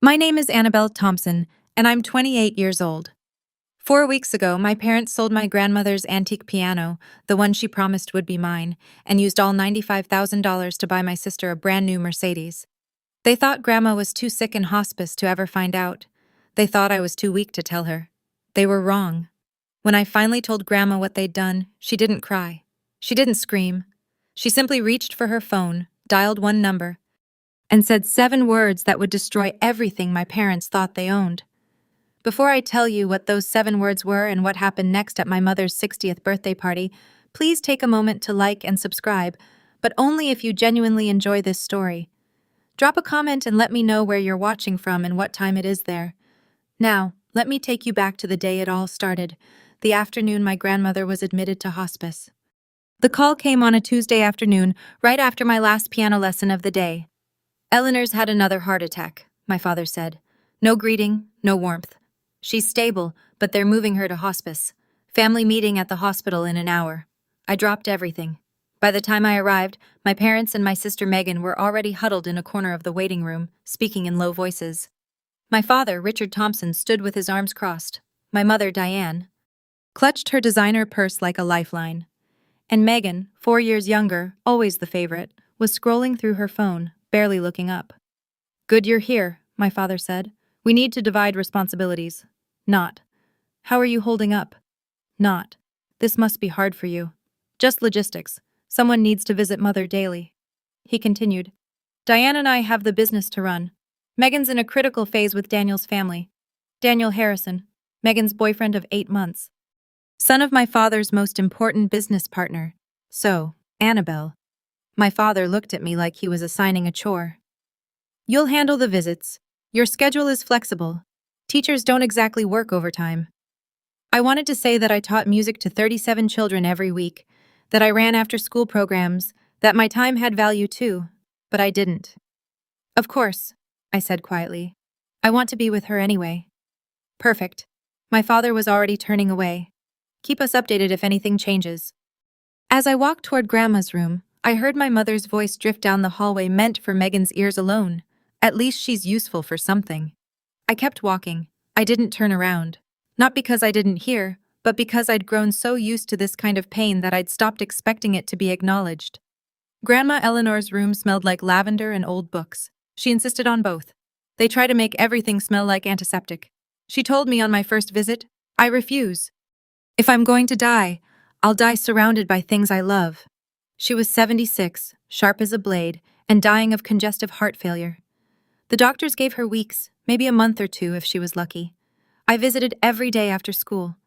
My name is Annabelle Thompson, and I'm 28 years old. 4 weeks ago, my parents sold my grandmother's antique piano, the one she promised would be mine, and used all $95,000 to buy my sister a brand new Mercedes. They thought Grandma was too sick in hospice to ever find out. They thought I was too weak to tell her. They were wrong. When I finally told Grandma what they'd done, she didn't cry. She didn't scream. She simply reached for her phone, dialed one number, and said 7 words that would destroy everything my parents thought they owned. Before I tell you what those 7 words were and what happened next at my mother's 60th birthday party, please take a moment to like and subscribe, but only if you genuinely enjoy this story. Drop a comment and let me know where you're watching from and what time it is there. Now, let me take you back to the day it all started, the afternoon my grandmother was admitted to hospice. The call came on a Tuesday afternoon, right after my last piano lesson of the day. Eleanor's had another heart attack, my father said. No greeting, no warmth. She's stable, but they're moving her to hospice. Family meeting at the hospital in an hour. I dropped everything. By the time I arrived, my parents and my sister Megan were already huddled in a corner of the waiting room, speaking in low voices. My father, Richard Thompson, stood with his arms crossed. My mother, Diane, clutched her designer purse like a lifeline. And Megan, 4 years younger, always the favorite, was scrolling through her phone, barely looking up. Good you're here, my father said. We need to divide responsibilities. Not. How are you holding up? Not. This must be hard for you. Just logistics. Someone needs to visit Mother daily. He continued. Diane and I have the business to run. Megan's in a critical phase with Daniel's family. Daniel Harrison, Megan's boyfriend of 8 months. Son of my father's most important business partner. So, Annabelle. My father looked at me like he was assigning a chore. You'll handle the visits. Your schedule is flexible. Teachers don't exactly work overtime. I wanted to say that I taught music to 37 children every week, that I ran after-school programs, that my time had value too, but I didn't. Of course, I said quietly. I want to be with her anyway. Perfect. My father was already turning away. Keep us updated if anything changes. As I walked toward Grandma's room, I heard my mother's voice drift down the hallway meant for Megan's ears alone. At least she's useful for something. I kept walking. I didn't turn around. Not because I didn't hear, but because I'd grown so used to this kind of pain that I'd stopped expecting it to be acknowledged. Grandma Eleanor's room smelled like lavender and old books. She insisted on both. They try to make everything smell like antiseptic. She told me on my first visit, I refuse. If I'm going to die, I'll die surrounded by things I love. She was 76, sharp as a blade, and dying of congestive heart failure. The doctors gave her weeks, maybe a month or two if she was lucky. I visited every day after school.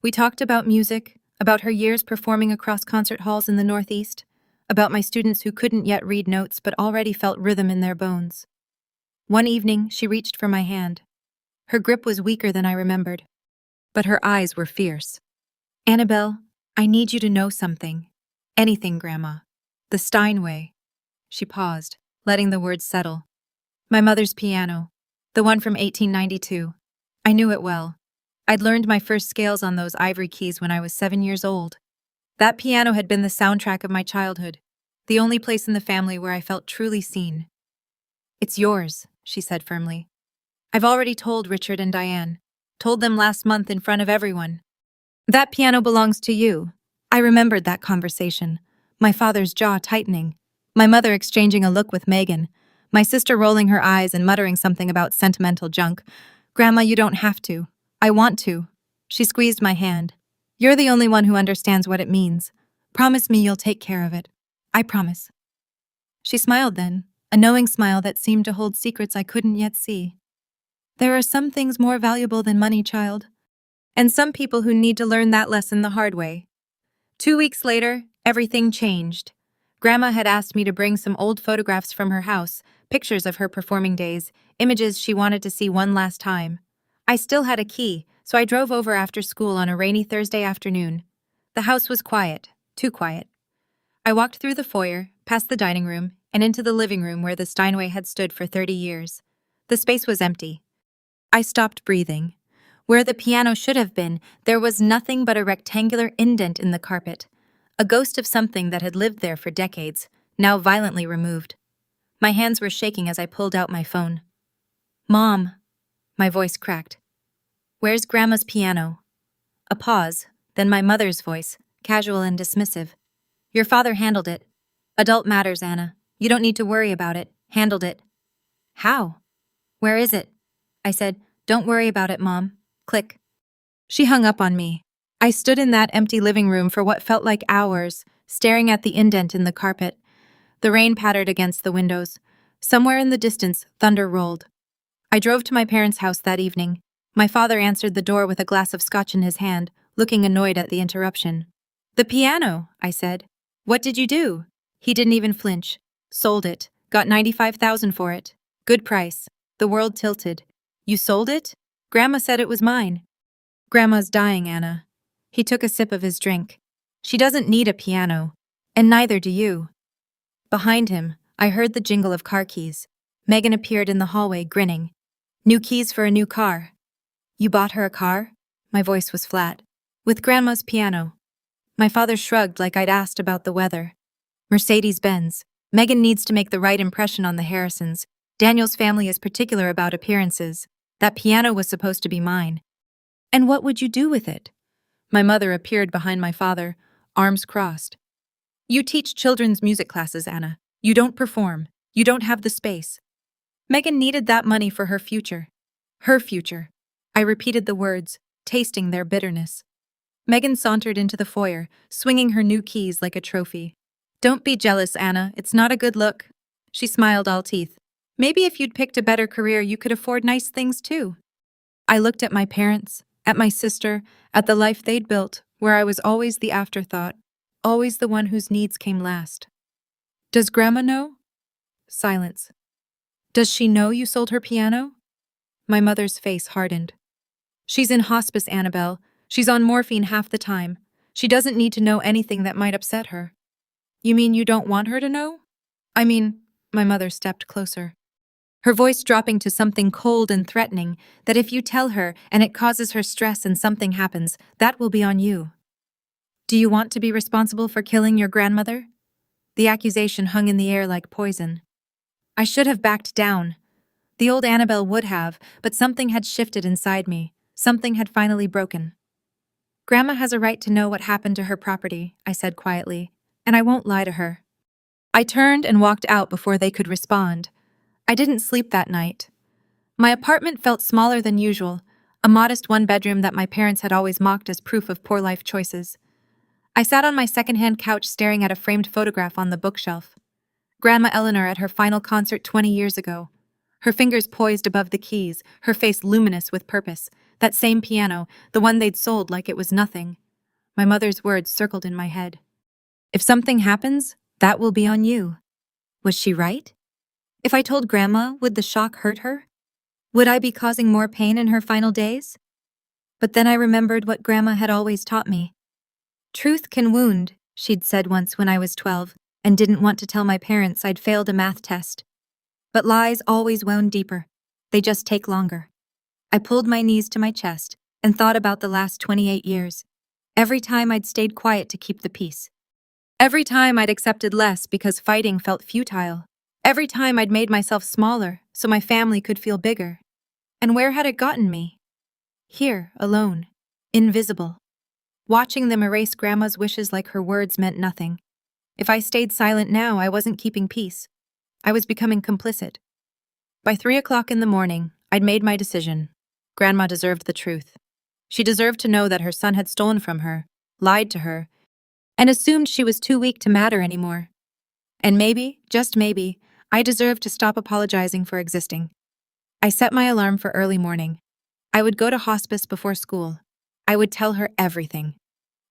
We talked about music, about her years performing across concert halls in the Northeast, about my students who couldn't yet read notes but already felt rhythm in their bones. One evening, she reached for my hand. Her grip was weaker than I remembered, but her eyes were fierce. Annabelle, I need you to know something. Anything, Grandma. The Steinway. She paused, letting the words settle. My mother's piano, the one from 1892. I knew it well. I'd learned my first scales on those ivory keys when I was 7 years old. That piano had been the soundtrack of my childhood, the only place in the family where I felt truly seen. It's yours, she said firmly. I've already told Richard and Diane. Told them last month in front of everyone. That piano belongs to you. I remembered that conversation, my father's jaw tightening, my mother exchanging a look with Megan, my sister rolling her eyes and muttering something about sentimental junk. Grandma, you don't have to. I want to. She squeezed my hand. You're the only one who understands what it means. Promise me you'll take care of it. I promise. She smiled then, a knowing smile that seemed to hold secrets I couldn't yet see. There are some things more valuable than money, child. And some people who need to learn that lesson the hard way. 2 weeks later, everything changed. Grandma had asked me to bring some old photographs from her house, pictures of her performing days, images she wanted to see one last time. I still had a key, so I drove over after school on a rainy Thursday afternoon. The house was quiet, too quiet. I walked through the foyer, past the dining room, and into the living room where the Steinway had stood for 30 years. The space was empty. I stopped breathing. Where the piano should have been, there was nothing but a rectangular indent in the carpet, a ghost of something that had lived there for decades, now violently removed. My hands were shaking as I pulled out my phone. Mom, my voice cracked. Where's Grandma's piano? A pause, then my mother's voice, casual and dismissive. Your father handled it. Adult matters, Anna. You don't need to worry about it. Handled it. How? Where is it? I said, Don't worry about it, Mom. Click. She hung up on me. I stood in that empty living room for what felt like hours, staring at the indent in the carpet. The rain pattered against the windows. Somewhere in the distance, thunder rolled. I drove to my parents' house that evening. My father answered the door with a glass of scotch in his hand, looking annoyed at the interruption. The piano, I said. What did you do? He didn't even flinch. Sold it. Got $95,000 for it. Good price. The world tilted. You sold it? Grandma said it was mine. Grandma's dying, Anna. He took a sip of his drink. She doesn't need a piano. And neither do you. Behind him, I heard the jingle of car keys. Megan appeared in the hallway, grinning. New keys for a new car. You bought her a car? My voice was flat. With Grandma's piano. My father shrugged like I'd asked about the weather. Mercedes-Benz. Megan needs to make the right impression on the Harrisons. Daniel's family is particular about appearances. That piano was supposed to be mine. And what would you do with it? My mother appeared behind my father, arms crossed. You teach children's music classes, Anna. You don't perform. You don't have the space. Megan needed that money for her future. Her future. I repeated the words, tasting their bitterness. Megan sauntered into the foyer, swinging her new keys like a trophy. Don't be jealous, Anna. It's not a good look. She smiled all teeth. Maybe if you'd picked a better career, you could afford nice things too. I looked at my parents, at my sister, at the life they'd built, where I was always the afterthought, always the one whose needs came last. Does Grandma know? Silence. Does she know you sold her piano? My mother's face hardened. She's in hospice, Annabelle. She's on morphine half the time. She doesn't need to know anything that might upset her. You mean you don't want her to know? My mother stepped closer. Her voice dropping to something cold and threatening, that if you tell her and it causes her stress and something happens, that will be on you. Do you want to be responsible for killing your grandmother? The accusation hung in the air like poison. I should have backed down. The old Annabelle would have, but something had shifted inside me. Something had finally broken. Grandma has a right to know what happened to her property, I said quietly, and I won't lie to her. I turned and walked out before they could respond. I didn't sleep that night. My apartment felt smaller than usual, a modest one-bedroom that my parents had always mocked as proof of poor life choices. I sat on my second-hand couch staring at a framed photograph on the bookshelf. Grandma Eleanor at her final concert 20 years ago. Her fingers poised above the keys, her face luminous with purpose. That same piano, the one they'd sold like it was nothing. My mother's words circled in my head. If something happens, that will be on you. Was she right? If I told Grandma, would the shock hurt her? Would I be causing more pain in her final days? But then I remembered what Grandma had always taught me. Truth can wound, she'd said once when I was 12, and didn't want to tell my parents I'd failed a math test. But lies always wound deeper. They just take longer. I pulled my knees to my chest and thought about the last 28 years. Every time I'd stayed quiet to keep the peace. Every time I'd accepted less because fighting felt futile. Every time I'd made myself smaller so my family could feel bigger. And where had it gotten me? Here, alone, invisible. Watching them erase Grandma's wishes like her words meant nothing. If I stayed silent now, I wasn't keeping peace. I was becoming complicit. By 3 o'clock in the morning, I'd made my decision. Grandma deserved the truth. She deserved to know that her son had stolen from her, lied to her, and assumed she was too weak to matter anymore. And maybe, just maybe, I deserved to stop apologizing for existing. I set my alarm for early morning. I would go to hospice before school. I would tell her everything.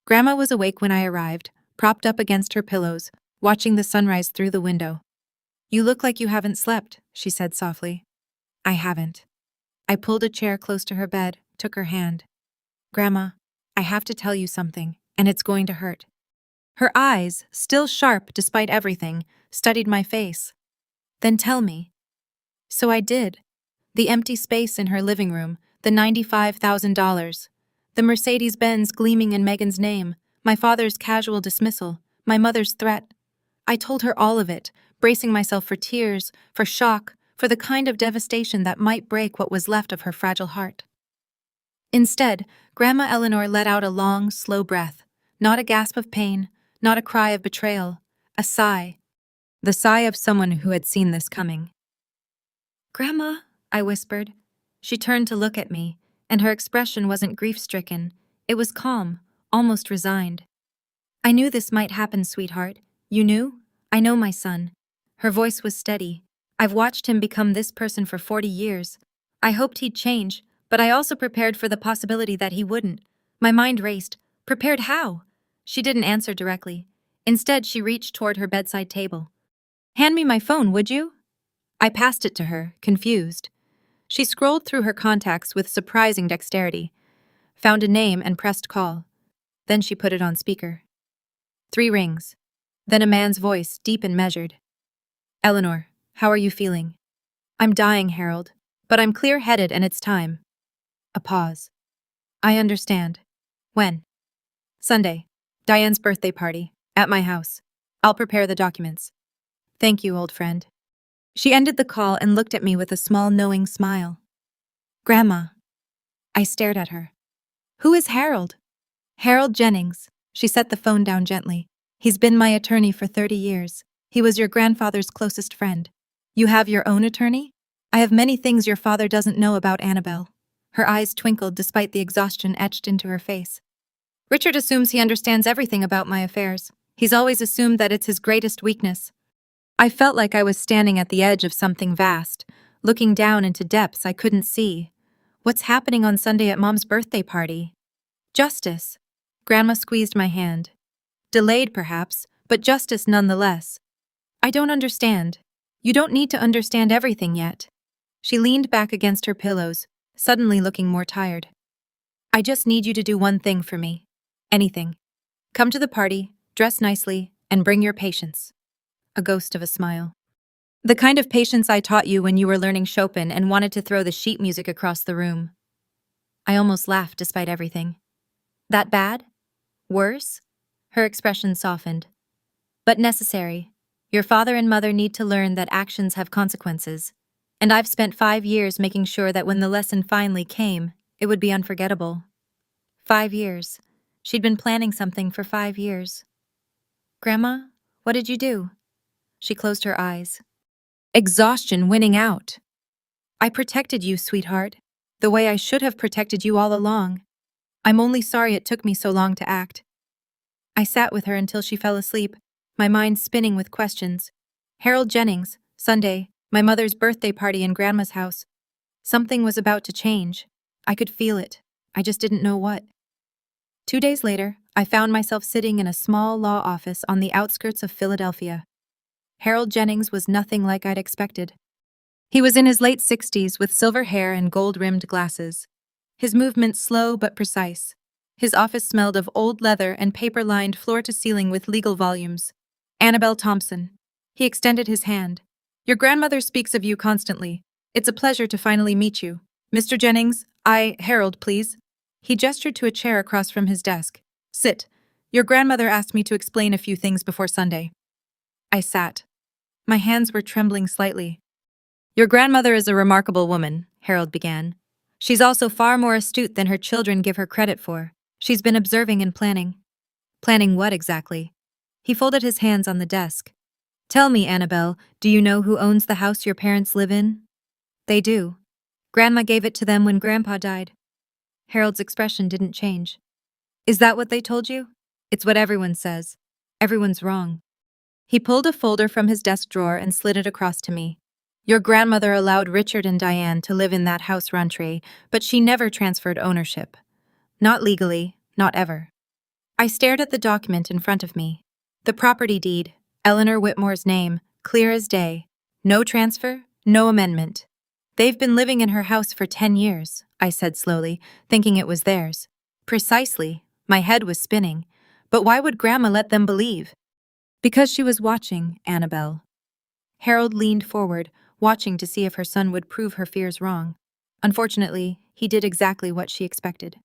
Grandma was awake when I arrived, propped up against her pillows, watching the sunrise through the window. You look like you haven't slept, she said softly. I haven't. I pulled a chair close to her bed, took her hand. Grandma, I have to tell you something, and it's going to hurt. Her eyes, still sharp despite everything, studied my face. Then tell me. So I did. The empty space in her living room, the $95,000, the Mercedes-Benz gleaming in Megan's name, my father's casual dismissal, my mother's threat. I told her all of it, bracing myself for tears, for shock, for the kind of devastation that might break what was left of her fragile heart. Instead, Grandma Eleanor let out a long, slow breath, not a gasp of pain, not a cry of betrayal, a sigh, the sigh of someone who had seen this coming. "Grandma," I whispered. She turned to look at me, and her expression wasn't grief-stricken. It was calm, almost resigned. "I knew this might happen, sweetheart. You knew? I know my son." Her voice was steady. "I've watched him become this person for 40 years. I hoped he'd change, but I also prepared for the possibility that he wouldn't." My mind raced. Prepared how? She didn't answer directly. Instead, she reached toward her bedside table. "Hand me my phone, would you?" I passed it to her, confused. She scrolled through her contacts with surprising dexterity, found a name and pressed call. Then she put it on speaker. 3 rings. Then a man's voice, deep and measured. "Eleanor, how are you feeling?" "I'm dying, Harold, but I'm clear-headed and it's time." A pause. "I understand. When?" "Sunday. Diane's birthday party. At my house. I'll prepare the documents." "Thank you, old friend." She ended the call and looked at me with a small, knowing smile. "Grandma." I stared at her. "Who is Harold?" "Harold Jennings." She set the phone down gently. "He's been my attorney for 30 years. He was your grandfather's closest friend." "You have your own attorney?" "I have many things your father doesn't know about Annabelle." Her eyes twinkled despite the exhaustion etched into her face. "Richard assumes he understands everything about my affairs. He's always assumed that it's his greatest weakness." I felt like I was standing at the edge of something vast, looking down into depths I couldn't see. What's happening on Sunday at Mom's birthday party? Justice. Grandma squeezed my hand. Delayed, perhaps, but justice nonetheless. "I don't understand." "You don't need to understand everything yet." She leaned back against her pillows, suddenly looking more tired. "I just need you to do one thing for me. Anything. Come to the party, dress nicely, and bring your patience." A ghost of a smile. "The kind of patience I taught you when you were learning Chopin and wanted to throw the sheet music across the room." I almost laughed despite everything. "That bad? Worse?" Her expression softened. "But necessary. Your father and mother need to learn that actions have consequences. And I've spent 5 years making sure that when the lesson finally came, it would be unforgettable." 5 years. She'd been planning something for 5 years. "Grandma, what did you do?" She closed her eyes. Exhaustion winning out. "I protected you, sweetheart, the way I should have protected you all along. I'm only sorry it took me so long to act." I sat with her until she fell asleep, my mind spinning with questions. Harold Jennings, Sunday, my mother's birthday party in Grandma's house. Something was about to change. I could feel it. I just didn't know what. 2 days later, I found myself sitting in a small law office on the outskirts of Philadelphia. Harold Jennings was nothing like I'd expected. He was in his late 60s with silver hair and gold-rimmed glasses. His movements slow but precise. His office smelled of old leather and paper lined floor to ceiling with legal volumes. "Annabelle Thompson." He extended his hand. "Your grandmother speaks of you constantly. It's a pleasure to finally meet you. Mr. Jennings, Harold, please." He gestured to a chair across from his desk. "Sit. Your grandmother asked me to explain a few things before Sunday." I sat. My hands were trembling slightly. "Your grandmother is a remarkable woman," Harold began. "She's also far more astute than her children give her credit for. She's been observing and planning." "Planning what exactly?" He folded his hands on the desk. "Tell me, Annabelle, do you know who owns the house your parents live in?" "They do. Grandma gave it to them when Grandpa died." Harold's expression didn't change. "Is that what they told you?" "It's what everyone says. Everyone's wrong." He pulled a folder from his desk drawer and slid it across to me. "Your grandmother allowed Richard and Diane to live in that house Rountree, but she never transferred ownership. Not legally, not ever." I stared at the document in front of me. The property deed, Eleanor Whitmore's name, clear as day. No transfer, no amendment. "They've been living in her house for 10 years, I said slowly, thinking it was theirs. "Precisely." My head was spinning. "But why would Grandma let them believe?" "Because she was watching, Annabelle." Harold leaned forward, watching to see if her son would prove her fears wrong. Unfortunately, he did exactly what she expected.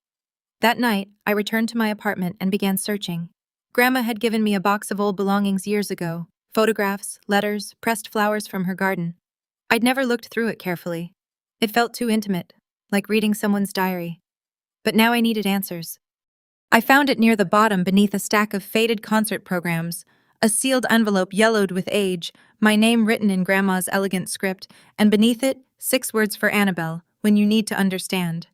That night, I returned to my apartment and began searching. Grandma had given me a box of old belongings years ago: photographs, letters, pressed flowers from her garden. I'd never looked through it carefully. It felt too intimate, like reading someone's diary. But now I needed answers. I found it near the bottom beneath a stack of faded concert programs, a sealed envelope yellowed with age, my name written in Grandma's elegant script, and beneath it, 6 words for Annabelle, when you need to understand.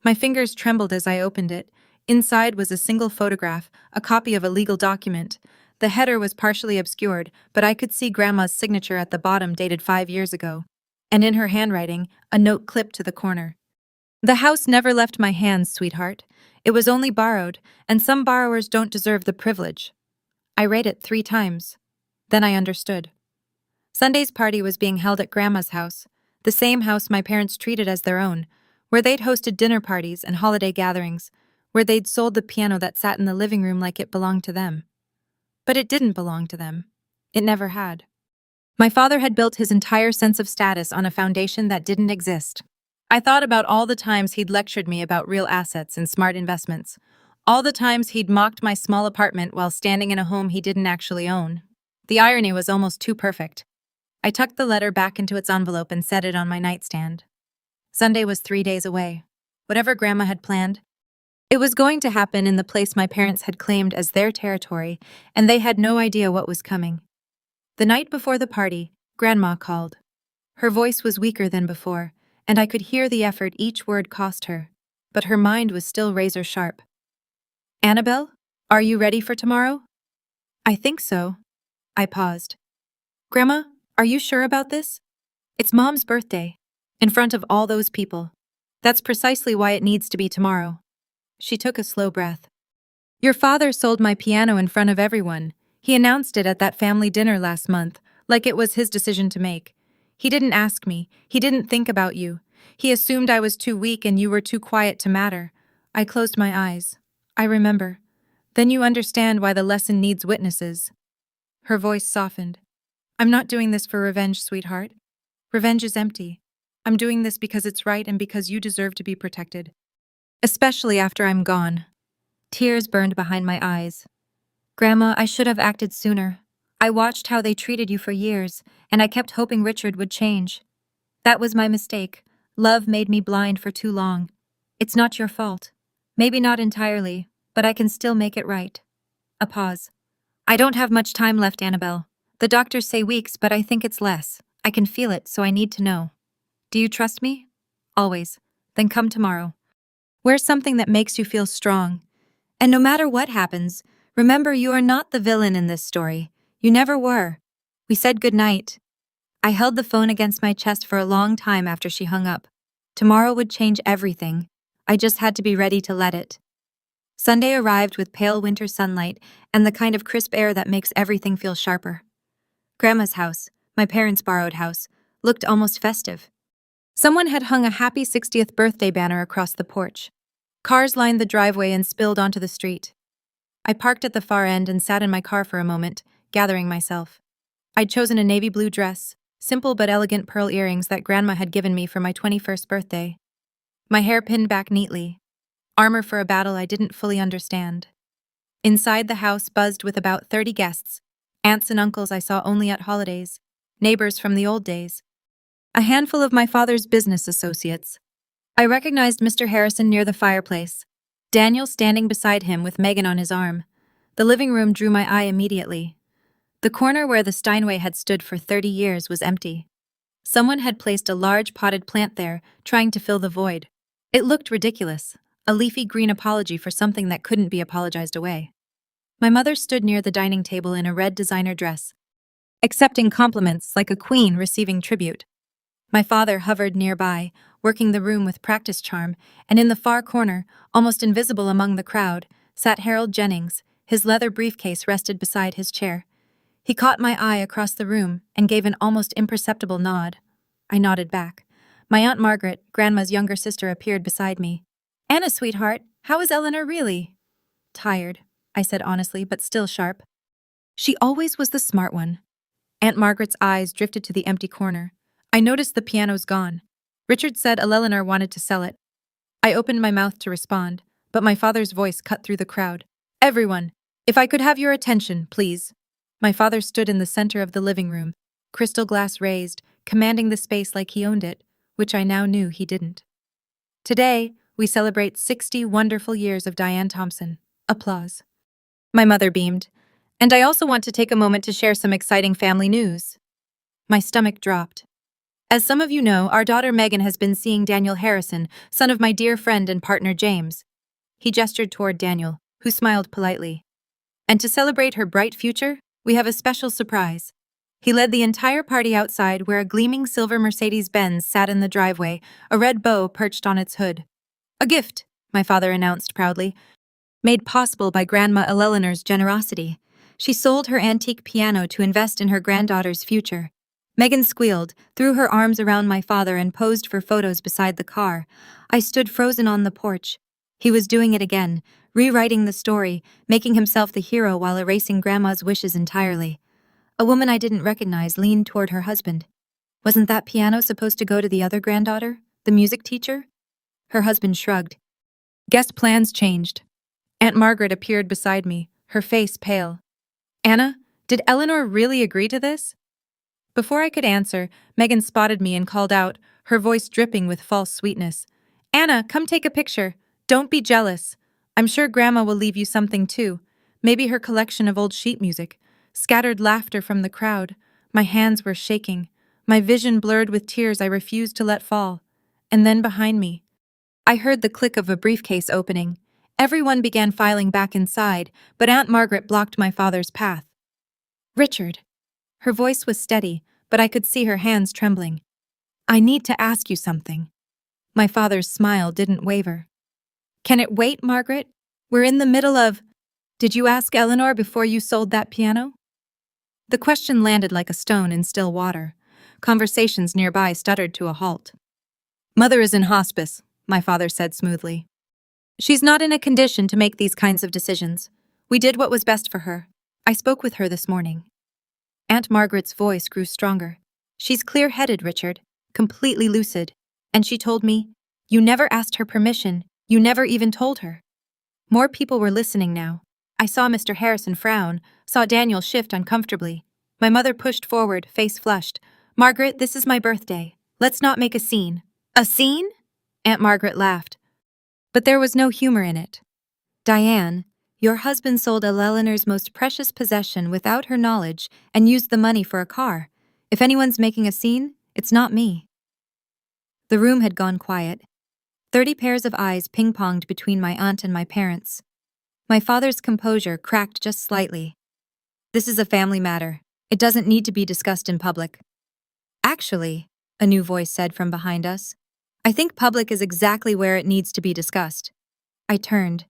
My fingers trembled as I opened it. Inside was a single photograph, a copy of a legal document. The header was partially obscured, but I could see Grandma's signature at the bottom dated 5 years ago. And in her handwriting, a note clipped to the corner. The house never left my hands, sweetheart. It was only borrowed, and some borrowers don't deserve the privilege. I read it 3 times. Then I understood. Sunday's party was being held at Grandma's house, the same house my parents treated as their own, where they'd hosted dinner parties and holiday gatherings, where they'd sold the piano that sat in the living room like it belonged to them. But it didn't belong to them. It never had. My father had built his entire sense of status on a foundation that didn't exist. I thought about all the times he'd lectured me about real assets and smart investments, all the times he'd mocked my small apartment while standing in a home he didn't actually own. The irony was almost too perfect. I tucked the letter back into its envelope and set it on my nightstand. Sunday was 3 days away. Whatever Grandma had planned, it was going to happen in the place my parents had claimed as their territory, and they had no idea what was coming. The night before the party, Grandma called. Her voice was weaker than before, and I could hear the effort each word cost her, but her mind was still razor sharp. Annabelle, are you ready for tomorrow? I think so. I paused. Grandma, are you sure about this? It's Mom's birthday, in front of all those people. That's precisely why it needs to be tomorrow. She took a slow breath. Your father sold my piano in front of everyone. He announced it at that family dinner last month, like it was his decision to make. He didn't ask me. He didn't think about you. He assumed I was too weak and you were too quiet to matter. I closed my eyes. I remember. Then you understand why the lesson needs witnesses. Her voice softened. I'm not doing this for revenge, sweetheart. Revenge is empty. I'm doing this because it's right and because you deserve to be protected. Especially after I'm gone. Tears burned behind my eyes. Grandma, I should have acted sooner. I watched how they treated you for years, and I kept hoping Richard would change. That was my mistake. Love made me blind for too long. It's not your fault. Maybe not entirely, but I can still make it right. A pause. I don't have much time left, Annabelle. The doctors say weeks, but I think it's less. I can feel it, so I need to know. Do you trust me? Always. Then come tomorrow. Wear something that makes you feel strong. And no matter what happens, remember you are not the villain in this story. You never were. We said goodnight. I held the phone against my chest for a long time after she hung up. Tomorrow would change everything. I just had to be ready to let it. Sunday arrived with pale winter sunlight and the kind of crisp air that makes everything feel sharper. Grandma's house, my parents' borrowed house, looked almost festive. Someone had hung a happy 60th birthday banner across the porch. Cars lined the driveway and spilled onto the street. I parked at the far end and sat in my car for a moment, gathering myself. I'd chosen a navy blue dress, simple but elegant pearl earrings that Grandma had given me for my 21st birthday. My hair pinned back neatly. Armor for a battle I didn't fully understand. Inside the house buzzed with about 30 guests, aunts and uncles I saw only at holidays, neighbors from the old days. A handful of my father's business associates. I recognized Mr. Harrison near the fireplace, Daniel standing beside him with Megan on his arm. The living room drew my eye immediately. The corner where the Steinway had stood for 30 years was empty. Someone had placed a large potted plant there, trying to fill the void. It looked ridiculous, a leafy green apology for something that couldn't be apologized away. My mother stood near the dining table in a red designer dress, accepting compliments like a queen receiving tribute. My father hovered nearby, working the room with practice charm, and in the far corner, almost invisible among the crowd, sat Harold Jennings. His leather briefcase rested beside his chair. He caught my eye across the room and gave an almost imperceptible nod. I nodded back. My Aunt Margaret, Grandma's younger sister, appeared beside me. Anna, sweetheart, how is Eleanor really? Tired, I said honestly, but still sharp. She always was the smart one. Aunt Margaret's eyes drifted to the empty corner. I noticed the piano's gone. Richard said Eleanor wanted to sell it. I opened my mouth to respond, but my father's voice cut through the crowd. Everyone, if I could have your attention, please. My father stood in the center of the living room, crystal glass raised, commanding the space like he owned it, which I now knew he didn't. Today, we celebrate 60 wonderful years of Diane Thompson. Applause. My mother beamed. And I also want to take a moment to share some exciting family news. My stomach dropped. As some of you know, our daughter Megan has been seeing Daniel Harrison, son of my dear friend and partner James. He gestured toward Daniel, who smiled politely. And to celebrate her bright future, we have a special surprise. He led the entire party outside where a gleaming silver Mercedes-Benz sat in the driveway, a red bow perched on its hood. A gift, my father announced proudly, made possible by Grandma Eleanor's generosity. She sold her antique piano to invest in her granddaughter's future. Megan squealed, threw her arms around my father and posed for photos beside the car. I stood frozen on the porch. He was doing it again, rewriting the story, making himself the hero while erasing Grandma's wishes entirely. A woman I didn't recognize leaned toward her husband. Wasn't that piano supposed to go to the other granddaughter, the music teacher? Her husband shrugged. Guess plans changed. Aunt Margaret appeared beside me, her face pale. Anna, did Eleanor really agree to this? Before I could answer, Megan spotted me and called out, her voice dripping with false sweetness. Anna, come take a picture. Don't be jealous. I'm sure Grandma will leave you something too. Maybe her collection of old sheet music. Scattered laughter from the crowd. My hands were shaking. My vision blurred with tears I refused to let fall. And then behind me, I heard the click of a briefcase opening. Everyone began filing back inside, but Aunt Margaret blocked my father's path. Richard. Her voice was steady, but I could see her hands trembling. I need to ask you something. My father's smile didn't waver. Can it wait, Margaret? We're in the middle of… Did you ask Eleanor before you sold that piano? The question landed like a stone in still water. Conversations nearby stuttered to a halt. Mother is in hospice, my father said smoothly. She's not in a condition to make these kinds of decisions. We did what was best for her. I spoke with her this morning. Aunt Margaret's voice grew stronger. She's clear-headed, Richard, completely lucid. And she told me, you never asked her permission, you never even told her. More people were listening now. I saw Mr. Harrison frown, saw Daniel shift uncomfortably. My mother pushed forward, face flushed. Margaret, this is my birthday. Let's not make a scene. A scene? Aunt Margaret laughed. But there was no humor in it. Diane, your husband sold Eleanor's most precious possession without her knowledge and used the money for a car. If anyone's making a scene, it's not me. The room had gone quiet. 30 pairs of eyes ping-ponged between my aunt and my parents. My father's composure cracked just slightly. This is a family matter. It doesn't need to be discussed in public. Actually, a new voice said from behind us, I think public is exactly where it needs to be discussed. I turned.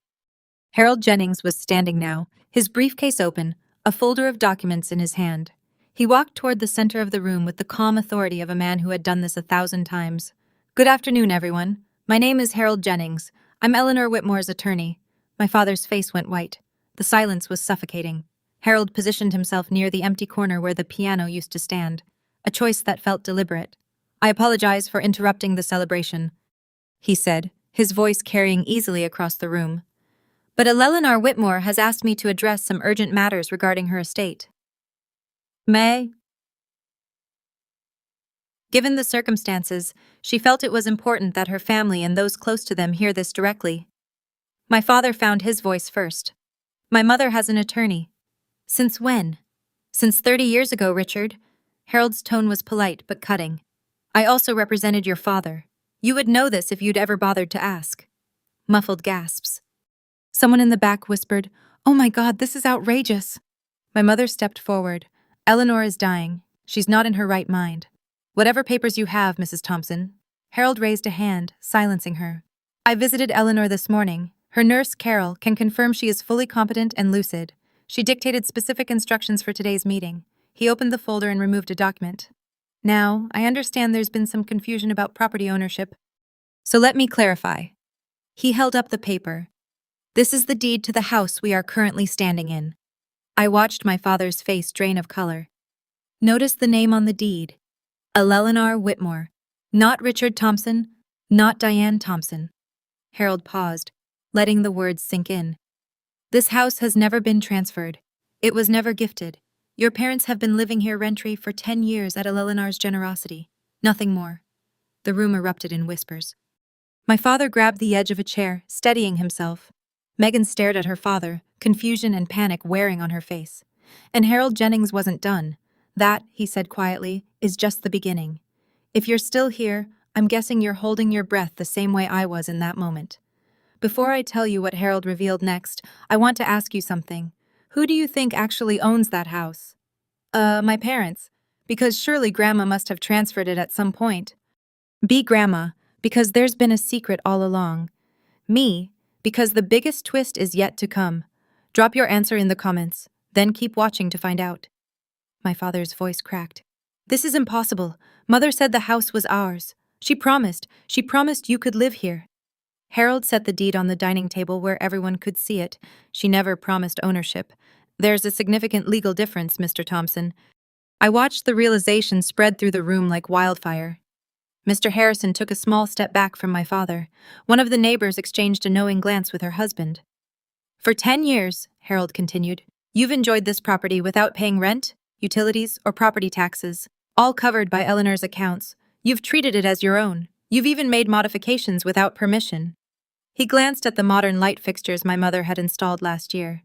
Harold Jennings was standing now, his briefcase open, a folder of documents in his hand. He walked toward the center of the room with the calm authority of a man who had done this 1,000 times. Good afternoon, everyone. My name is Harold Jennings. I'm Eleanor Whitmore's attorney. My father's face went white. The silence was suffocating. Harold positioned himself near the empty corner where the piano used to stand, a choice that felt deliberate. I apologize for interrupting the celebration, he said, his voice carrying easily across the room. But Eleanor Whitmore has asked me to address some urgent matters regarding her estate. May? Given the circumstances, she felt it was important that her family and those close to them hear this directly. My father found his voice first. My mother has an attorney. Since when? Since 30 years ago, Richard. Harold's tone was polite but cutting. I also represented your father. You would know this if you'd ever bothered to ask. Muffled gasps. Someone in the back whispered, Oh my God, this is outrageous. My mother stepped forward. Eleanor is dying. She's not in her right mind. Whatever papers you have, Mrs. Thompson. Harold raised a hand, silencing her. I visited Eleanor this morning. Her nurse, Carol, can confirm she is fully competent and lucid. She dictated specific instructions for today's meeting. He opened the folder and removed a document. Now, I understand there's been some confusion about property ownership. So let me clarify. He held up the paper. This is the deed to the house we are currently standing in. I watched my father's face drain of color. Notice the name on the deed. Eleanor Whitmore. Not Richard Thompson, not Diane Thompson. Harold paused, letting the words sink in. This house has never been transferred. It was never gifted. Your parents have been living here rent-free for 10 years at Eleanor's generosity. Nothing more. The room erupted in whispers. My father grabbed the edge of a chair, steadying himself. Megan stared at her father, confusion and panic wearing on her face. And Harold Jennings wasn't done. That, he said quietly, is just the beginning. If you're still here, I'm guessing you're holding your breath the same way I was in that moment. Before I tell you what Harold revealed next, I want to ask you something. Who do you think actually owns that house? My parents. Because surely Grandma must have transferred it at some point. B. Grandma, because there's been a secret all along. Me, because the biggest twist is yet to come. Drop your answer in the comments, then keep watching to find out. My father's voice cracked. This is impossible. Mother said the house was ours. She promised you could live here. Harold set the deed on the dining table where everyone could see it. She never promised ownership. There's a significant legal difference, Mr. Thompson. I watched the realization spread through the room like wildfire. Mr. Harrison took a small step back from my father. One of the neighbors exchanged a knowing glance with her husband. For 10 years, Harold continued, you've enjoyed this property without paying rent, utilities, or property taxes, all covered by Eleanor's accounts. You've treated it as your own. You've even made modifications without permission. He glanced at the modern light fixtures my mother had installed last year.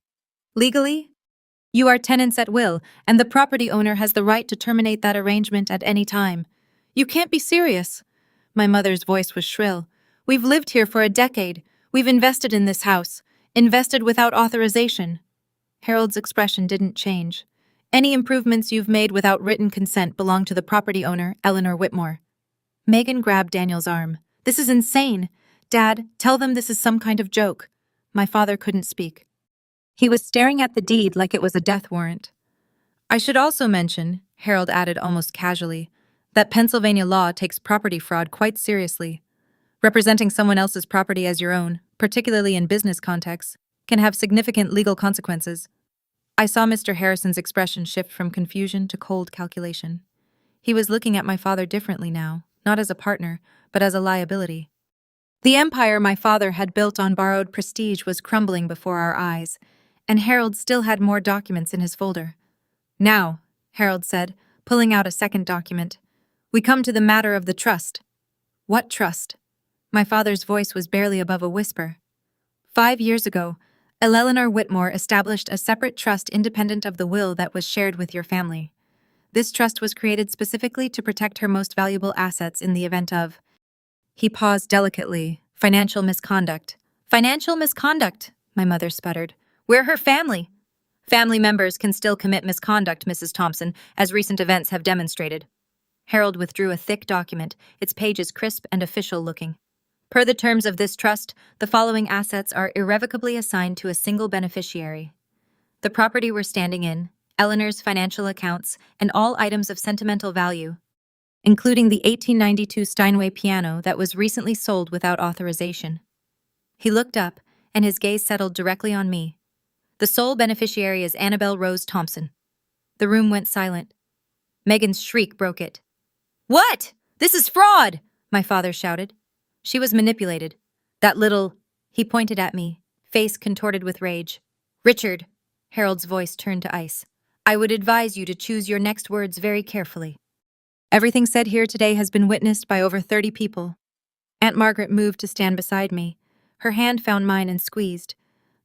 Legally, you are tenants at will, and the property owner has the right to terminate that arrangement at any time. You can't be serious. My mother's voice was shrill. We've lived here for a decade. We've invested in this house. Invested without authorization. Harold's expression didn't change. Any improvements you've made without written consent belong to the property owner, Eleanor Whitmore. Megan grabbed Daniel's arm. This is insane. Dad, tell them this is some kind of joke. My father couldn't speak. He was staring at the deed like it was a death warrant. I should also mention, Harold added almost casually, that Pennsylvania law takes property fraud quite seriously. Representing someone else's property as your own, particularly in business contexts, can have significant legal consequences. I saw Mr. Harrison's expression shift from confusion to cold calculation. He was looking at my father differently now, not as a partner, but as a liability. The empire my father had built on borrowed prestige was crumbling before our eyes, and Harold still had more documents in his folder. Now, Harold said, pulling out a second document, we come to the matter of the trust. What trust? My father's voice was barely above a whisper. 5 years ago, Eleanor Whitmore established a separate trust independent of the will that was shared with your family. This trust was created specifically to protect her most valuable assets in the event of... He paused delicately. Financial misconduct. Financial misconduct, my mother sputtered. We're her family. Family members can still commit misconduct, Mrs. Thompson, as recent events have demonstrated. Harold withdrew a thick document, its pages crisp and official-looking. Per the terms of this trust, the following assets are irrevocably assigned to a single beneficiary. The property we're standing in, Eleanor's financial accounts, and all items of sentimental value, including the 1892 Steinway piano that was recently sold without authorization. He looked up, and his gaze settled directly on me. The sole beneficiary is Annabelle Rose Thompson. The room went silent. Megan's shriek broke it. What? This is fraud! My father shouted. She was manipulated. That little... He pointed at me, face contorted with rage. Richard, Harold's voice turned to ice. I would advise you to choose your next words very carefully. Everything said here today has been witnessed by over 30 people. Aunt Margaret moved to stand beside me. Her hand found mine and squeezed.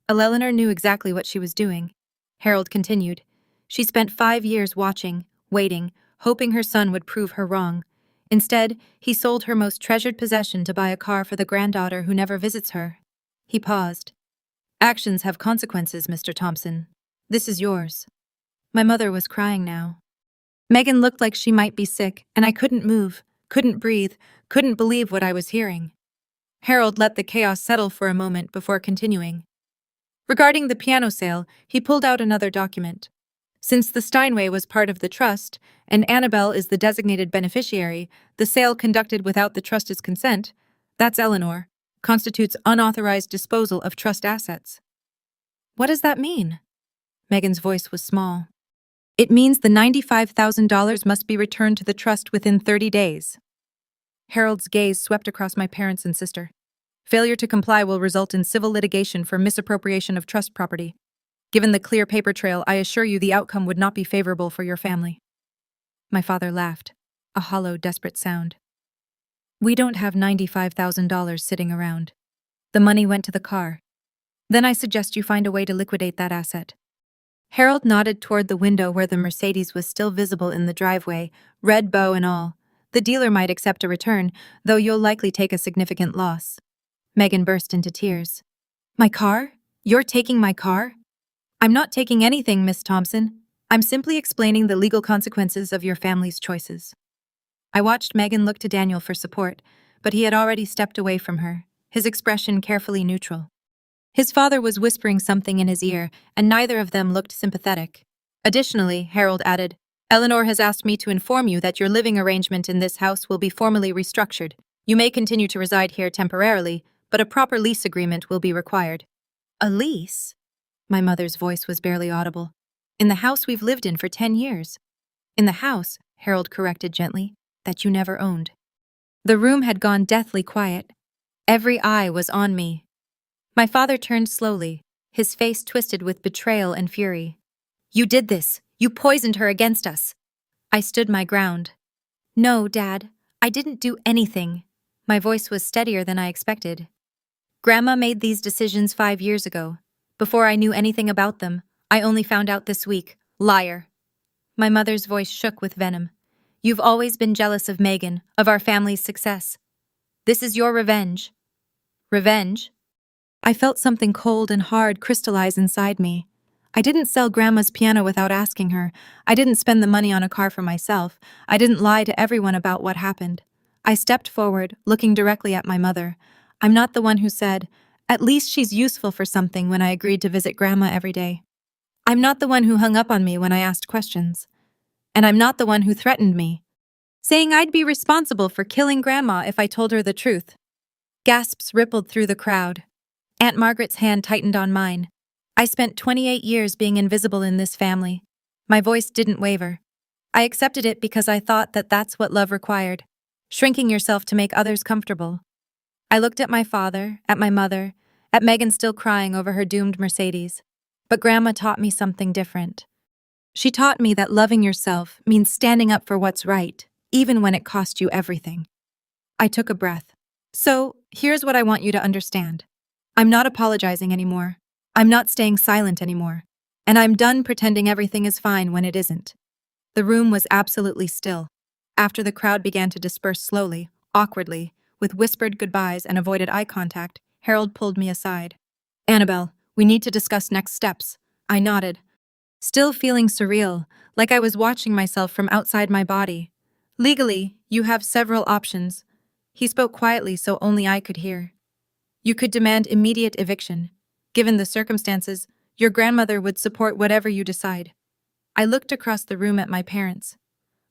Eleanor knew exactly what she was doing. Harold continued. She spent 5 years watching, waiting, hoping her son would prove her wrong. Instead, he sold her most treasured possession to buy a car for the granddaughter who never visits her. He paused. Actions have consequences, Mr. Thompson. This is yours. My mother was crying now. Megan looked like she might be sick, and I couldn't move, couldn't breathe, couldn't believe what I was hearing. Harold let the chaos settle for a moment before continuing. Regarding the piano sale, he pulled out another document. Since the Steinway was part of the trust, and Annabelle is the designated beneficiary, the sale conducted without the trust's consent, that's Eleanor, constitutes unauthorized disposal of trust assets. What does that mean? Megan's voice was small. It means the $95,000 must be returned to the trust within 30 days. Harold's gaze swept across my parents and sister. Failure to comply will result in civil litigation for misappropriation of trust property. Given the clear paper trail, I assure you the outcome would not be favorable for your family. My father laughed, a hollow, desperate sound. We don't have $95,000 sitting around. The money went to the car. Then I suggest you find a way to liquidate that asset. Harold nodded toward the window where the Mercedes was still visible in the driveway, red bow and all. The dealer might accept a return, though you'll likely take a significant loss. Megan burst into tears. My car? You're taking my car? I'm not taking anything, Miss Thompson. I'm simply explaining the legal consequences of your family's choices. I watched Megan look to Daniel for support, but he had already stepped away from her, his expression carefully neutral. His father was whispering something in his ear, and neither of them looked sympathetic. Additionally, Harold added, Eleanor has asked me to inform you that your living arrangement in this house will be formally restructured. You may continue to reside here temporarily, but a proper lease agreement will be required. A lease? My mother's voice was barely audible. In the house we've lived in for 10 years. In the house, Harold corrected gently, that you never owned. The room had gone deathly quiet. Every eye was on me. My father turned slowly, his face twisted with betrayal and fury. You did this. You poisoned her against us. I stood my ground. No, Dad, I didn't do anything. My voice was steadier than I expected. Grandma made these decisions 5 years ago. Before I knew anything about them, I only found out this week. Liar. My mother's voice shook with venom. You've always been jealous of Megan, of our family's success. This is your revenge. Revenge? I felt something cold and hard crystallize inside me. I didn't sell Grandma's piano without asking her. I didn't spend the money on a car for myself. I didn't lie to everyone about what happened. I stepped forward, looking directly at my mother. I'm not the one who said, at least she's useful for something when I agreed to visit Grandma every day. I'm not the one who hung up on me when I asked questions. And I'm not the one who threatened me, saying I'd be responsible for killing Grandma if I told her the truth. Gasps rippled through the crowd. Aunt Margaret's hand tightened on mine. I spent 28 years being invisible in this family. My voice didn't waver. I accepted it because I thought that that's what love required, shrinking yourself to make others comfortable. I looked at my father, at my mother, at Megan still crying over her doomed Mercedes. But Grandma taught me something different. She taught me that loving yourself means standing up for what's right, even when it cost you everything. I took a breath. So, here's what I want you to understand. I'm not apologizing anymore. I'm not staying silent anymore. And I'm done pretending everything is fine when it isn't. The room was absolutely still. After the crowd began to disperse slowly, awkwardly, with whispered goodbyes and avoided eye contact, Harold pulled me aside. Annabelle, we need to discuss next steps. I nodded, still feeling surreal, like I was watching myself from outside my body. Legally, you have several options. He spoke quietly so only I could hear. You could demand immediate eviction. Given the circumstances, your grandmother would support whatever you decide. I looked across the room at my parents.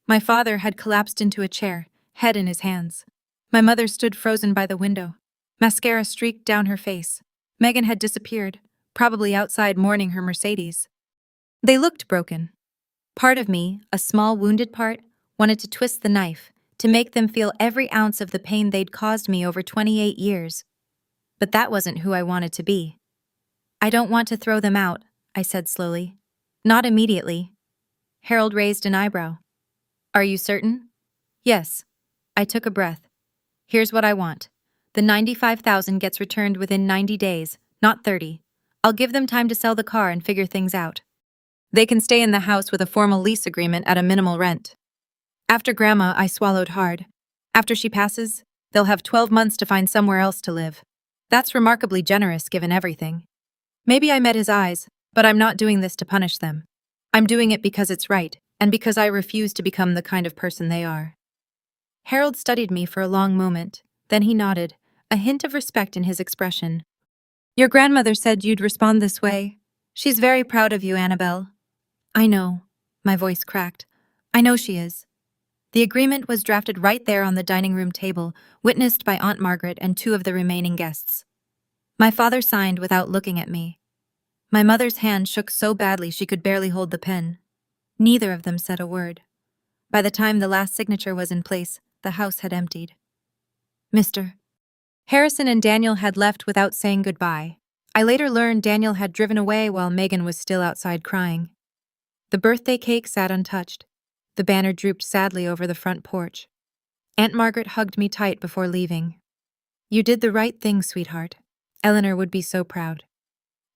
My father had collapsed into a chair, head in his hands. My mother stood frozen by the window. Mascara streaked down her face. Megan had disappeared, probably outside mourning her Mercedes. They looked broken. Part of me, a small wounded part, wanted to twist the knife, to make them feel every ounce of the pain they'd caused me over 28 years. But that wasn't who I wanted to be. I don't want to throw them out, I said slowly. Not immediately. Harold raised an eyebrow. Are you certain? Yes. I took a breath. Here's what I want. The $95,000 gets returned within 90 days, not 30. I'll give them time to sell the car and figure things out. They can stay in the house with a formal lease agreement at a minimal rent. After Grandma, I swallowed hard. After she passes, they'll have 12 months to find somewhere else to live. That's remarkably generous given everything. Maybe I met his eyes, but I'm not doing this to punish them. I'm doing it because it's right, and because I refuse to become the kind of person they are. Harold studied me for a long moment, then he nodded, a hint of respect in his expression. Your grandmother said you'd respond this way. She's very proud of you, Annabelle. I know. My voice cracked. I know she is. The agreement was drafted right there on the dining room table, witnessed by Aunt Margaret and 2 of the remaining guests. My father signed without looking at me. My mother's hand shook so badly she could barely hold the pen. Neither of them said a word. By the time the last signature was in place, the house had emptied. Mr. Harrison and Daniel had left without saying goodbye. I later learned Daniel had driven away while Megan was still outside crying. The birthday cake sat untouched. The banner drooped sadly over the front porch. Aunt Margaret hugged me tight before leaving. "You did the right thing, sweetheart. Eleanor would be so proud."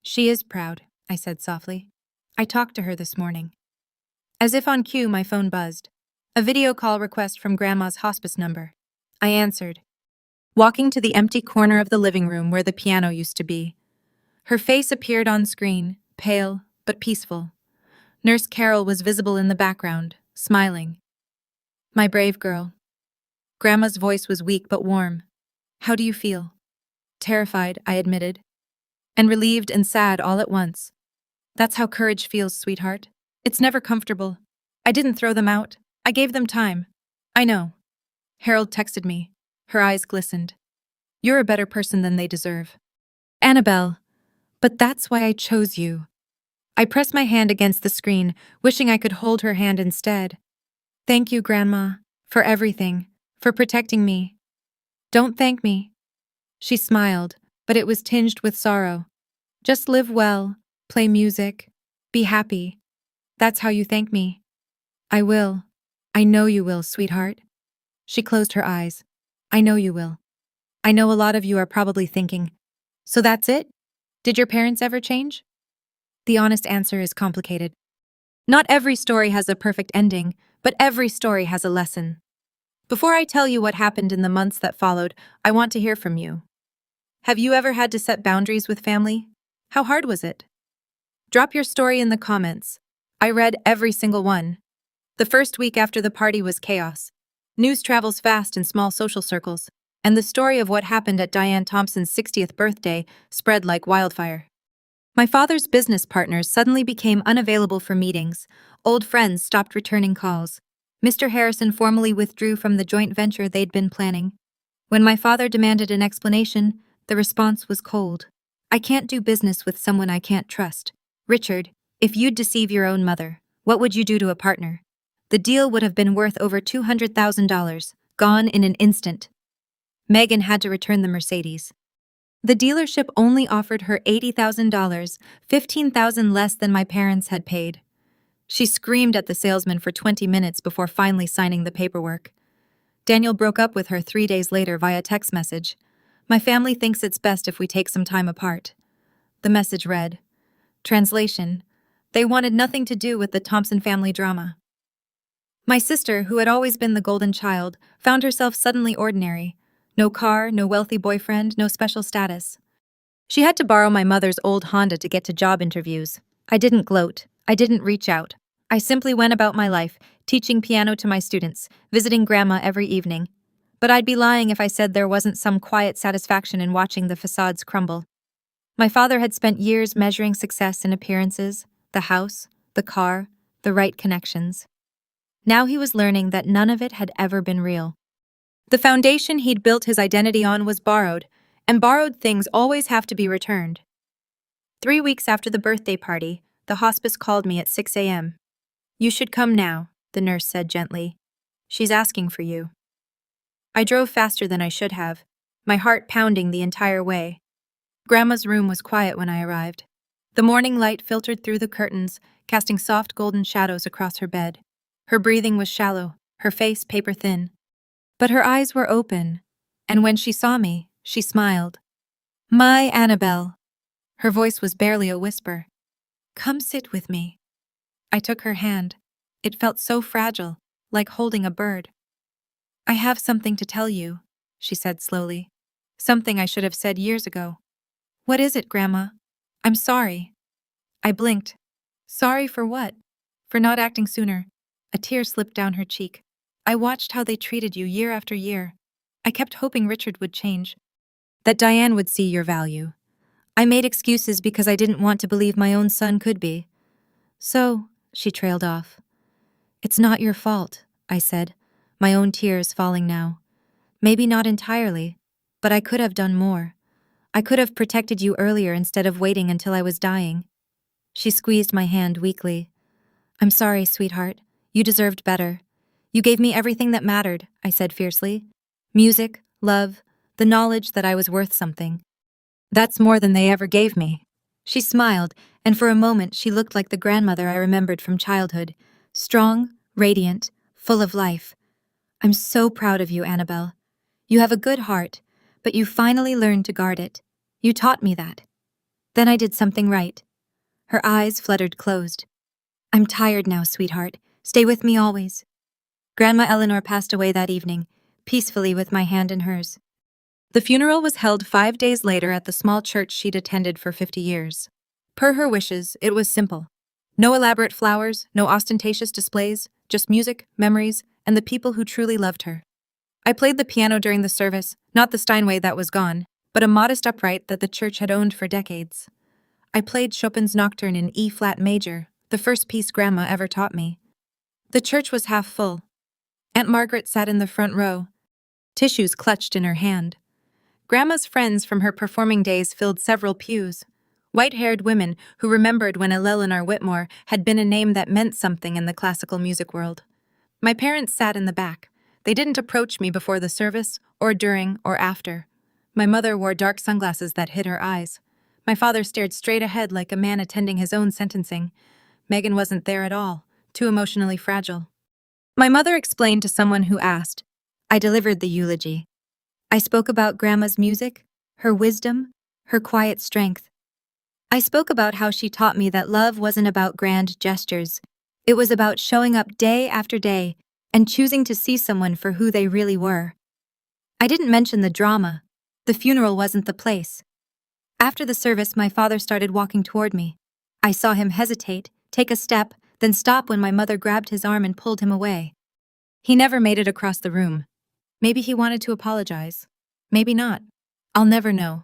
"She is proud," I said softly. "I talked to her this morning." As if on cue, my phone buzzed. A video call request from Grandma's hospice number. I answered, walking to the empty corner of the living room where the piano used to be. Her face appeared on screen, pale but peaceful. Nurse Carol was visible in the background, smiling. "My brave girl." Grandma's voice was weak but warm. "How do you feel?" "Terrified," I admitted. "And relieved and sad all at once." "That's how courage feels, sweetheart. It's never comfortable. I didn't throw them out. I gave them time." "I know." Harold texted me. Her eyes glistened. "You're a better person than they deserve." "Annabelle, but that's why I chose you." I pressed my hand against the screen, wishing I could hold her hand instead. "Thank you, Grandma, for everything, for protecting me." "Don't thank me." She smiled, but it was tinged with sorrow. "Just live well, play music, be happy. That's how you thank me." "I will. I know you will, sweetheart." She closed her eyes. "I know you will. I know a lot of you are probably thinking, so that's it? Did your parents ever change?" The honest answer is complicated. Not every story has a perfect ending, but every story has a lesson. Before I tell you what happened in the months that followed, I want to hear from you. Have you ever had to set boundaries with family? How hard was it? Drop your story in the comments. I read every single one. The first week after the party was chaos. News travels fast in small social circles, and the story of what happened at Diane Thompson's 60th birthday spread like wildfire. My father's business partners suddenly became unavailable for meetings. Old friends stopped returning calls. Mr. Harrison formally withdrew from the joint venture they'd been planning. When my father demanded an explanation, the response was cold. "I can't do business with someone I can't trust. Richard, if you'd deceive your own mother, what would you do to a partner?" The deal would have been worth over $200,000, gone in an instant. Megan had to return the Mercedes. The dealership only offered her $80,000, $15,000 less than my parents had paid. She screamed at the salesman for 20 minutes before finally signing the paperwork. Daniel broke up with her 3 days later via text message. "My family thinks it's best if we take some time apart." The message read, translation, "They wanted nothing to do with the Thompson family drama." My sister, who had always been the golden child, found herself suddenly ordinary. No car, no wealthy boyfriend, no special status. She had to borrow my mother's old Honda to get to job interviews. I didn't gloat. I didn't reach out. I simply went about my life, teaching piano to my students, visiting Grandma every evening. But I'd be lying if I said there wasn't some quiet satisfaction in watching the facades crumble. My father had spent years measuring success in appearances, the house, the car, the right connections. Now he was learning that none of it had ever been real. The foundation he'd built his identity on was borrowed, and borrowed things always have to be returned. 3 weeks after the birthday party, the hospice called me at 6 a.m. "You should come now," the nurse said gently. "She's asking for you." I drove faster than I should have, my heart pounding the entire way. Grandma's room was quiet when I arrived. The morning light filtered through the curtains, casting soft golden shadows across her bed. Her breathing was shallow, her face paper-thin. But her eyes were open, and when she saw me, she smiled. "My Annabelle." Her voice was barely a whisper. "Come sit with me." I took her hand. It felt so fragile, like holding a bird. "I have something to tell you," she said slowly. "Something I should have said years ago." "What is it, Grandma?" "I'm sorry." I blinked. "Sorry for what?" "For not acting sooner." A tear slipped down her cheek. "I watched how they treated you year after year. I kept hoping Richard would change, that Diane would see your value. I made excuses because I didn't want to believe my own son could be." "So," she trailed off. "It's not your fault," I said, my own tears falling now. "Maybe not entirely, but I could have done more. I could have protected you earlier instead of waiting until I was dying." She squeezed my hand weakly. "I'm sorry, sweetheart. You deserved better. You gave me everything that mattered," I said fiercely. "Music, love, the knowledge that I was worth something." That's more than they ever gave me. She smiled, and for a moment she looked like the grandmother I remembered from childhood. Strong, radiant, full of life. I'm so proud of you, Annabelle. You have a good heart, but you finally learned to guard it. You taught me that. Then I did something right. Her eyes fluttered closed. I'm tired now, sweetheart. Stay with me always. Grandma Eleanor passed away that evening, peacefully with my hand in hers. The funeral was held 5 days later at the small church she'd attended for 50 years. Per her wishes, it was simple. No elaborate flowers, no ostentatious displays, just music, memories, and the people who truly loved her. I played the piano during the service, not the Steinway that was gone, but a modest upright that the church had owned for decades. I played Chopin's Nocturne in E-flat major, the first piece Grandma ever taught me. The church was half full. Aunt Margaret sat in the front row, tissues clutched in her hand. Grandma's friends from her performing days filled several pews. White-haired women who remembered when Eleanor Whitmore had been a name that meant something in the classical music world. My parents sat in the back. They didn't approach me before the service, or during, or after. My mother wore dark sunglasses that hid her eyes. My father stared straight ahead like a man attending his own sentencing. Megan wasn't there at all, too emotionally fragile. My mother explained to someone who asked. I delivered the eulogy. I spoke about Grandma's music, her wisdom, her quiet strength. I spoke about how she taught me that love wasn't about grand gestures. It was about showing up day after day and choosing to see someone for who they really were. I didn't mention the drama. The funeral wasn't the place. After the service, my father started walking toward me. I saw him hesitate, take a step, then stop when my mother grabbed his arm and pulled him away. He never made it across the room. Maybe he wanted to apologize. Maybe not. I'll never know.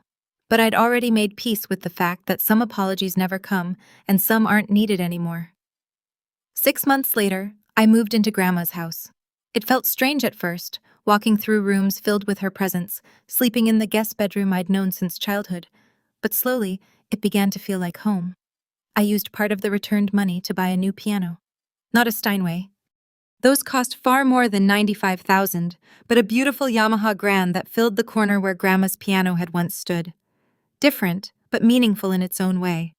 But I'd already made peace with the fact that some apologies never come and some aren't needed anymore. 6 months later, I moved into Grandma's house. It felt strange at first, walking through rooms filled with her presence, sleeping in the guest bedroom I'd known since childhood. But slowly, it began to feel like home. I used part of the returned money to buy a new piano. Not a Steinway. Those cost far more than $95,000, but a beautiful Yamaha Grand that filled the corner where Grandma's piano had once stood. Different, but meaningful in its own way.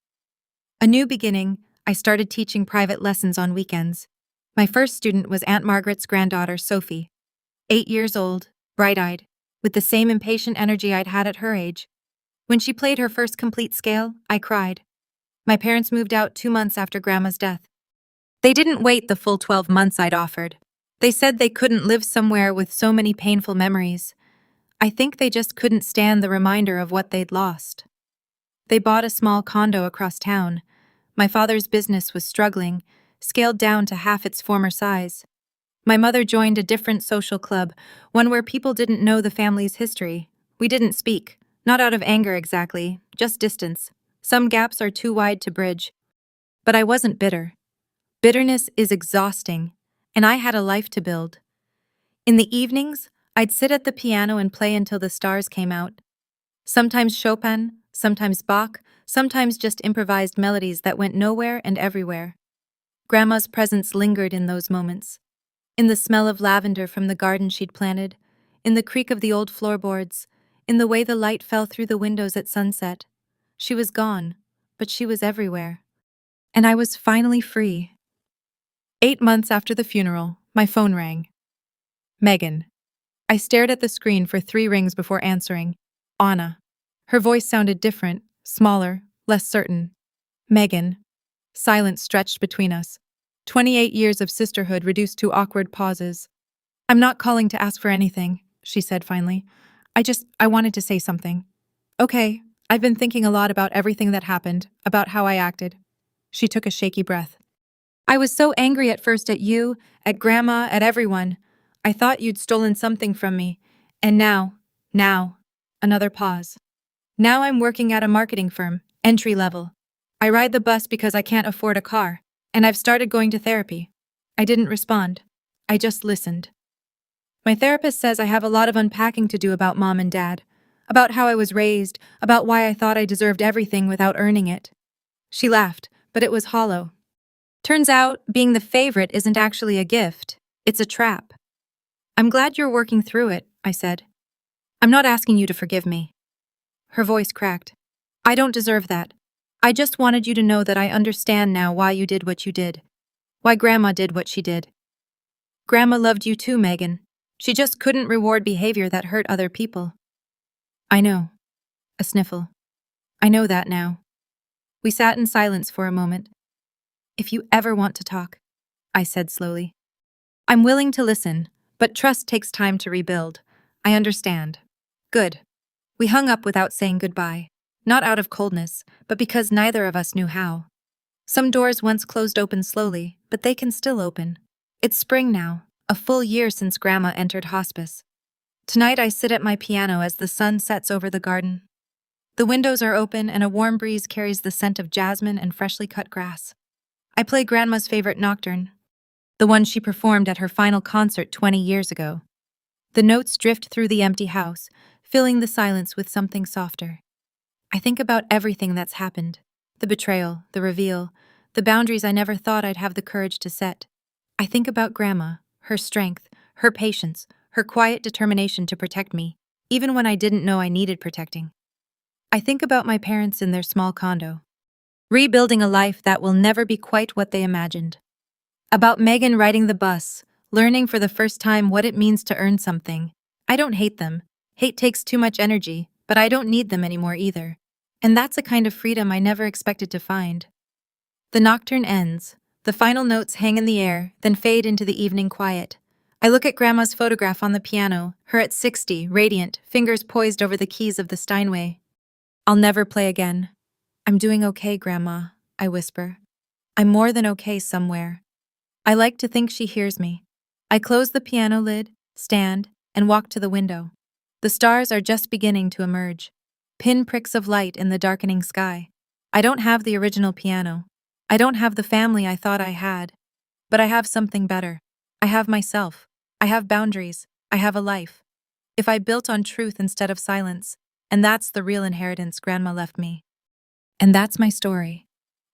A new beginning, I started teaching private lessons on weekends. My first student was Aunt Margaret's granddaughter, Sophie. 8 years old, bright-eyed, with the same impatient energy I'd had at her age. When she played her first complete scale, I cried. My parents moved out 2 months after Grandma's death. They didn't wait the full 12 months I'd offered. They said they couldn't live somewhere with so many painful memories. I think they just couldn't stand the reminder of what they'd lost. They bought a small condo across town. My father's business was struggling, scaled down to half its former size. My mother joined a different social club, one where people didn't know the family's history. We didn't speak, not out of anger exactly, just distance. Some gaps are too wide to bridge. But I wasn't bitter. Bitterness is exhausting, and I had a life to build. In the evenings, I'd sit at the piano and play until the stars came out. Sometimes Chopin, sometimes Bach, sometimes just improvised melodies that went nowhere and everywhere. Grandma's presence lingered in those moments. In the smell of lavender from the garden she'd planted, in the creak of the old floorboards, in the way the light fell through the windows at sunset. She was gone, but she was everywhere. And I was finally free. 8 months after the funeral, my phone rang. Megan. I stared at the screen for 3 rings before answering. Anna. Her voice sounded different, smaller, less certain. Megan. Silence stretched between us. 28 years of sisterhood reduced to awkward pauses. I'm not calling to ask for anything, she said finally. I wanted to say something. Okay, I've been thinking a lot about everything that happened, about how I acted. She took a shaky breath. I was so angry at first at you, at Grandma, at everyone. I thought you'd stolen something from me. And now, another pause. Now I'm working at a marketing firm, entry level. I ride the bus because I can't afford a car, and I've started going to therapy. I didn't respond. I just listened. My therapist says I have a lot of unpacking to do about Mom and Dad, about how I was raised, about why I thought I deserved everything without earning it. She laughed, but it was hollow. Turns out, being the favorite isn't actually a gift, it's a trap. I'm glad you're working through it, I said. I'm not asking you to forgive me. Her voice cracked. I don't deserve that. I just wanted you to know that I understand now why you did what you did. Why Grandma did what she did. Grandma loved you too, Megan. She just couldn't reward behavior that hurt other people. I know. A sniffle. I know that now. We sat in silence for a moment. If you ever want to talk, I said slowly. I'm willing to listen, but trust takes time to rebuild. I understand. Good. We hung up without saying goodbye. Not out of coldness, but because neither of us knew how. Some doors once closed open slowly, but they can still open. It's spring now, a full year since Grandma entered hospice. Tonight I sit at my piano as the sun sets over the garden. The windows are open and a warm breeze carries the scent of jasmine and freshly cut grass. I play Grandma's favorite nocturne, the one she performed at her final concert 20 years ago. The notes drift through the empty house, filling the silence with something softer. I think about everything that's happened. The betrayal, the reveal, the boundaries I never thought I'd have the courage to set. I think about Grandma, her strength, her patience, her quiet determination to protect me, even when I didn't know I needed protecting. I think about my parents in their small condo, rebuilding a life that will never be quite what they imagined. About Megan riding the bus, learning for the first time what it means to earn something. I don't hate them. Hate takes too much energy, but I don't need them anymore either. And that's a kind of freedom I never expected to find. The nocturne ends. The final notes hang in the air, then fade into the evening quiet. I look at Grandma's photograph on the piano, her at 60, radiant, fingers poised over the keys of the Steinway. I'll never play again. I'm doing okay, Grandma, I whisper. I'm more than okay somewhere. I like to think she hears me. I close the piano lid, stand, and walk to the window. The stars are just beginning to emerge, pinpricks of light in the darkening sky. I don't have the original piano. I don't have the family I thought I had. But I have something better. I have myself. I have boundaries. I have a life. If I built on truth instead of silence, and that's the real inheritance Grandma left me. And that's my story.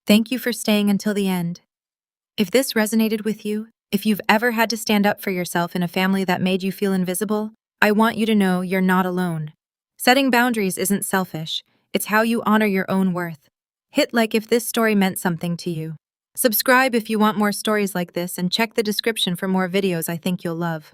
Thank you for staying until the end. If this resonated with you, if you've ever had to stand up for yourself in a family that made you feel invisible, I want you to know you're not alone. Setting boundaries isn't selfish, it's how you honor your own worth. Hit like if this story meant something to you. Subscribe if you want more stories like this and check the description for more videos I think you'll love.